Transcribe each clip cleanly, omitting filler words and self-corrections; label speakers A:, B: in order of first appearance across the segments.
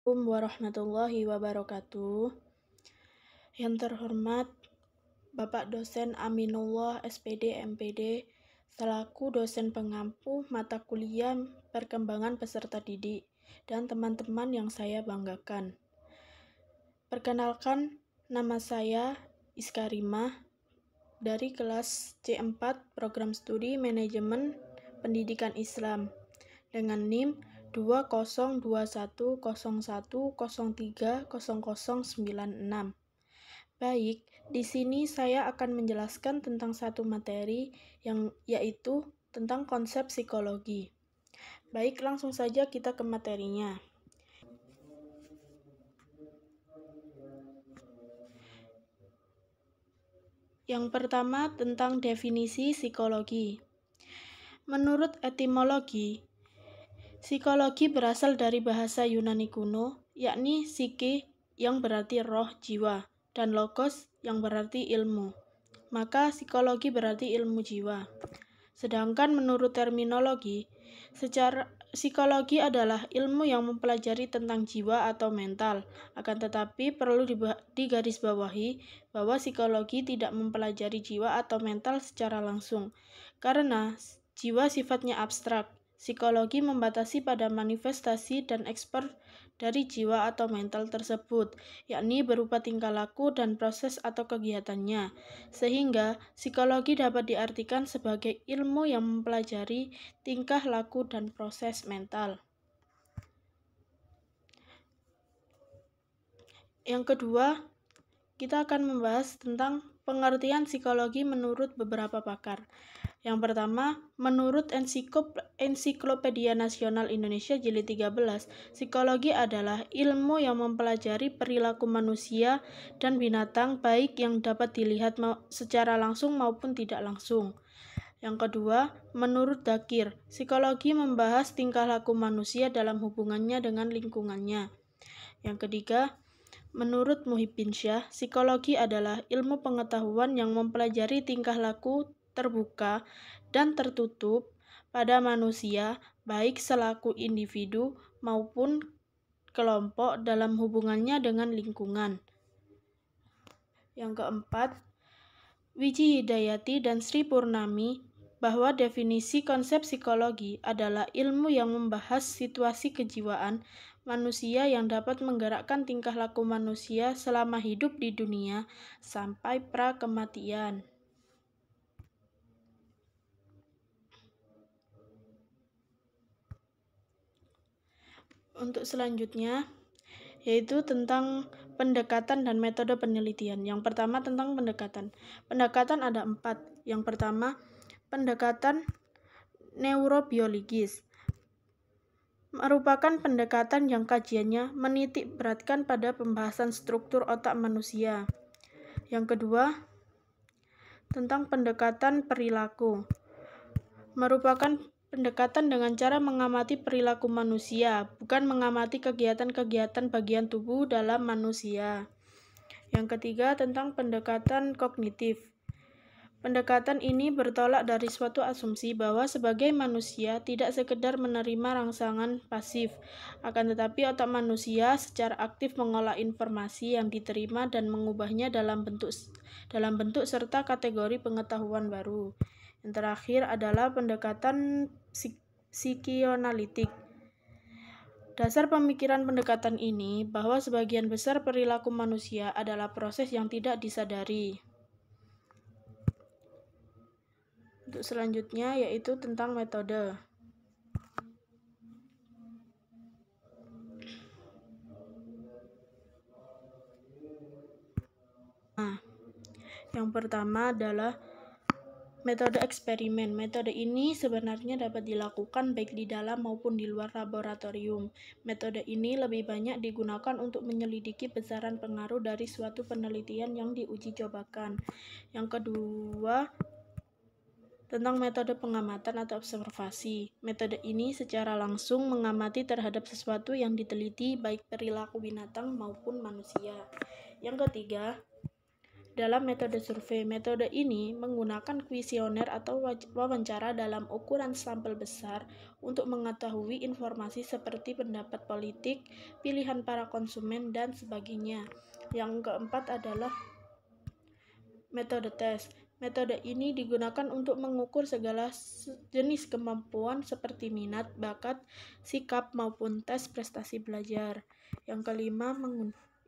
A: Assalamualaikum warahmatullahi wabarakatuh. Yang terhormat Bapak Dosen Aminullah SPD MPD selaku dosen pengampu mata kuliah perkembangan peserta didik dan teman-teman yang saya banggakan. Perkenalkan, nama saya Iskarimah dari kelas C4 Program Studi Manajemen Pendidikan Islam dengan NIM 202101030096. Baik, di sini saya akan menjelaskan tentang satu materi yaitu tentang konsep psikologi. Baik, langsung saja kita ke materinya. Yang pertama tentang definisi psikologi. Menurut etimologi, psikologi berasal dari bahasa Yunani kuno, yakni psike yang berarti roh, jiwa, dan logos yang berarti ilmu. Maka psikologi berarti ilmu jiwa. Sedangkan menurut terminologi, secara psikologi adalah ilmu yang mempelajari tentang jiwa atau mental. Akan tetapi perlu digarisbawahi bahwa psikologi tidak mempelajari jiwa atau mental secara langsung, karena jiwa sifatnya abstrak. Psikologi membatasi pada manifestasi dan ekspor dari jiwa atau mental tersebut, yakni berupa tingkah laku dan proses atau kegiatannya. Sehingga psikologi dapat diartikan sebagai ilmu yang mempelajari tingkah laku dan proses mental. Yang kedua, kita akan membahas tentang pengertian psikologi menurut beberapa pakar. Yang pertama, menurut Ensiklopedia Nasional Indonesia Jilid 13, psikologi adalah ilmu yang mempelajari perilaku manusia dan binatang baik yang dapat dilihat secara langsung maupun tidak langsung. Yang kedua, menurut Dakir, psikologi membahas tingkah laku manusia dalam hubungannya dengan lingkungannya. Yang ketiga, menurut Muhyiddin Syah, psikologi adalah ilmu pengetahuan yang mempelajari tingkah laku terbuka dan tertutup pada manusia, baik selaku individu maupun kelompok dalam hubungannya dengan lingkungan. Yang keempat, Wiji Hidayati dan Sri Purnami bahwa definisi konsep psikologi adalah ilmu yang membahas situasi kejiwaan manusia yang dapat menggerakkan tingkah laku manusia selama hidup di dunia sampai pra-kematian. Untuk selanjutnya, yaitu tentang pendekatan dan metode penelitian. Yang pertama tentang pendekatan. Pendekatan ada 4. Yang pertama, pendekatan neurobiologis. Merupakan pendekatan yang kajiannya menitik beratkan pada pembahasan struktur otak manusia. Yang kedua, tentang pendekatan perilaku. Merupakan pendekatan dengan cara mengamati perilaku manusia, bukan mengamati kegiatan-kegiatan bagian tubuh dalam manusia. Yang ketiga, tentang pendekatan kognitif. Pendekatan ini bertolak dari suatu asumsi bahwa sebagai manusia tidak sekedar menerima rangsangan pasif, akan tetapi otak manusia secara aktif mengolah informasi yang diterima dan mengubahnya dalam bentuk serta kategori pengetahuan baru. Yang terakhir adalah pendekatan psikioanalitik. Dasar pemikiran pendekatan ini bahwa sebagian besar perilaku manusia adalah proses yang tidak disadari. Untuk selanjutnya yaitu tentang metode. Yang pertama adalah metode eksperimen. Metode ini sebenarnya dapat dilakukan baik di dalam maupun di luar laboratorium. Metode ini lebih banyak digunakan untuk menyelidiki besaran pengaruh dari suatu penelitian yang diuji cobakan. Yang kedua, tentang metode pengamatan atau observasi. Metode ini secara langsung mengamati terhadap sesuatu yang diteliti, baik perilaku binatang maupun manusia. Yang ketiga, dalam metode survei. Metode ini menggunakan kuesioner atau wawancara dalam ukuran sampel besar untuk mengetahui informasi seperti pendapat politik, pilihan para konsumen, dan sebagainya. Yang keempat adalah metode tes. Metode ini digunakan untuk mengukur segala jenis kemampuan seperti minat, bakat, sikap, maupun tes prestasi belajar. Yang kelima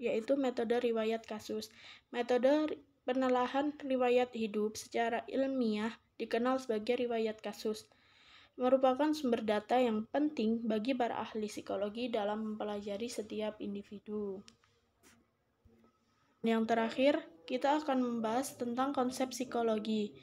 A: yaitu metode riwayat kasus. Metode penelahan riwayat hidup secara ilmiah dikenal sebagai riwayat kasus. Merupakan sumber data yang penting bagi para ahli psikologi dalam mempelajari setiap individu. Yang terakhir, kita akan membahas tentang konsep psikologi.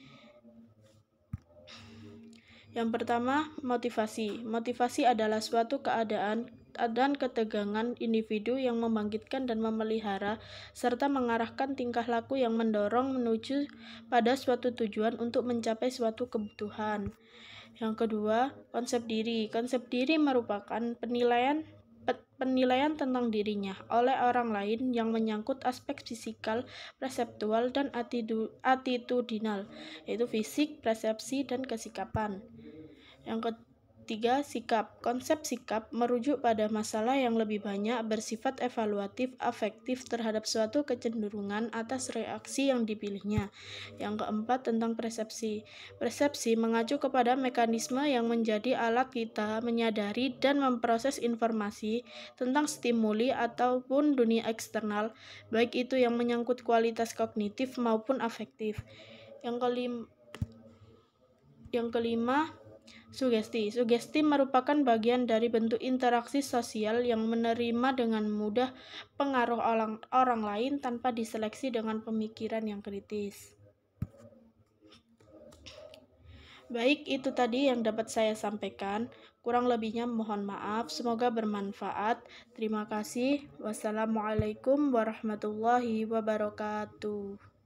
A: Yang pertama, motivasi. Motivasi adalah suatu keadaan dan ketegangan individu yang membangkitkan dan memelihara serta mengarahkan tingkah laku yang mendorong menuju pada suatu tujuan untuk mencapai suatu kebutuhan. Yang kedua, konsep diri. Konsep diri merupakan penilaian tentang dirinya oleh orang lain yang menyangkut aspek fisikal, perseptual, dan attitudinal, yaitu fisik, persepsi, dan kesikapan. Yang ketiga, sikap. Konsep sikap merujuk pada masalah yang lebih banyak bersifat evaluatif, afektif terhadap suatu kecenderungan atas reaksi yang dipilihnya. Yang keempat, tentang persepsi. Persepsi mengacu kepada mekanisme yang menjadi alat kita menyadari dan memproses informasi tentang stimuli ataupun dunia eksternal, baik itu yang menyangkut kualitas kognitif maupun afektif. Yang kelima, sugesti. Sugesti merupakan bagian dari bentuk interaksi sosial yang menerima dengan mudah pengaruh orang lain tanpa diseleksi dengan pemikiran yang kritis. Baik, itu tadi yang dapat saya sampaikan. Kurang lebihnya mohon maaf. Semoga bermanfaat. Terima kasih. Wassalamualaikum warahmatullahi wabarakatuh.